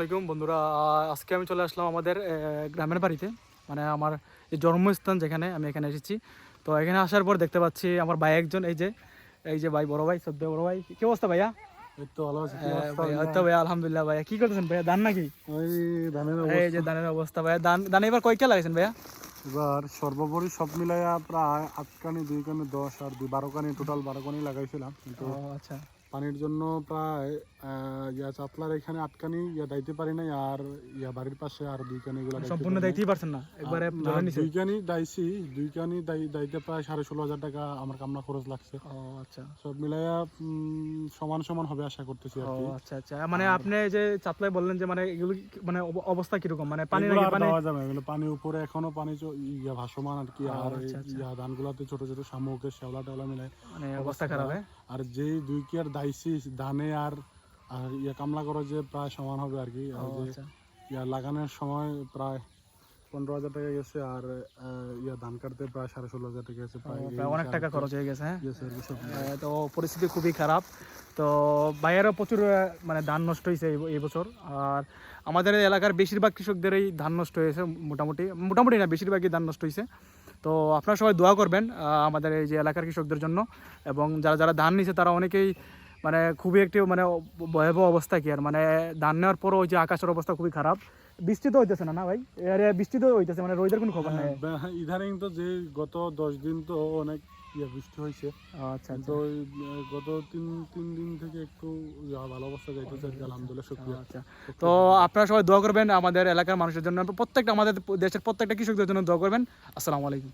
আসসালামাইকুম বন্ধুরা, আজকে আমি চলে আসলাম আমাদের গ্রামের বাড়িতে, মানে আমার যে জন্মস্থান যেখানে আমি এখানে এসেছি। তো এখানে আসার পর দেখতে পাচ্ছি আমার ভাই একজন, এই যে ভাই, বড় ভাই, সদ্য বড় ভাই। কি অবস্থা ভাইয়া? এই তো ভালো আছি। কি অবস্থা ভাই ভাইয়া? হয়তো ভাইয়া, আলহামদুলিল্লাহ। ভাইয়া কি করতেছেন ভাইয়া? ধান নাকি? ওই ধানের এই যে অবস্থা ধানের অবস্থা ভাইয়া, ধান ধান এবার কয়টা লাগাইছেন ভাইয়া? এবার সর্বোপরি সব মিলাইয়া প্রায় 8 কানি 2 কানি 10 আর 12 কানি, টোটাল 12 কানি লাগাইছিলাম, কিন্তু ও আচ্ছা। পানির জন্য প্রায় চাতলার এখানে 8 কানি দাইতে পারি নাই, আর বাড়ির পাশে আর 2 কানি গুলা সম্পূর্ণ দাইতেই পারছেন না, একবারে জলের নিচে? 2 কানি দাইছি। 2 কানি দাইতে প্রায় 16,500 টাকা আমার কামনা খরচ লাগছে। ও আচ্ছা। সব মিলাইয়া সমান সমান হবে আশা করতেছি আর ও কি। আচ্ছা আচ্ছা, মানে আপনি যে চাতলায় বললেন যে মানে এগুলো মানে অবস্থা কিরকম, মানে পানি এগুলো নাকি আর পানি? দেওয়া যাবে না, এগুলো পানি উপরে এখনো পানি ভাসমান আর কি। ও আর আচ্ছা আচ্ছা, ধানগুলাতে ছোট ছোট শামুকে শ্যাওলা টেওলা মিলায় মানে অবস্থা খারাপ। হ্যাঁ, আর যেই 2 কিয়ার দাইছি ধানে আর আর কামলা করে যে প্রায় সমান হবে আর কি। ও আর যে আচ্ছা। লাগানোর সময় প্রায় 15,000 টাকা গেছে, আর ধান কাটতে প্রায় 16,500 টাকা গেছে, প্রায় প্রায় অনেক টাকা খরচ হয়ে গেছে। হ্যাঁ, গেছে আর কি সব মিলায়। তো পরিস্থিতি খুবই খারাপ। তো বাইরেও প্রচুর মানে ধান নষ্ট হয়েছে এই বছর। আর আমাদের এই এলাকার বেশিরভাগ কৃষকদেরই ধান নষ্ট হয়েছে, মোটামুটি মোটামুটি না, বেশিরভাগই ধান নষ্ট হয়েছে। তো আপনারা সবাই দোয়া করবেন আমাদের এই যে এলাকার কৃষকদের জন্য। এবং যারা যারা ধান নিছে তারা অনেকেই মানে খুবই একটি মানে ভয়াবহ অবস্থা কি আর, মানে ধান নেওয়ার পরও ওই যে আকাশের অবস্থা খুবই খারাপ। বৃষ্টি তো হইতেছে না, না ভাই? আরে বৃষ্টি তো হইতেছে, মানে রোদের কোনো খবর নেই। ইদানিং তো যে গত 10 দিন তো অনেক বৃষ্টি হয়েছে, আচ্ছা কিন্তু আচ্ছা ওই গত তিন দিন থেকে একটু ভালো অবস্থা যাইতেছে আর কি, আলহামদুলিল্লাহ, শুকরিয়া। আচ্ছা। তো আপনারা সবাই দোয়া করবেন আমাদের এলাকার মানুষের জন্য, প্রত্যেকটা আমাদের দেশের প্রত্যেকটা কৃষকদের জন্য দোয়া করবেন। আসসালামু আলাইকুম।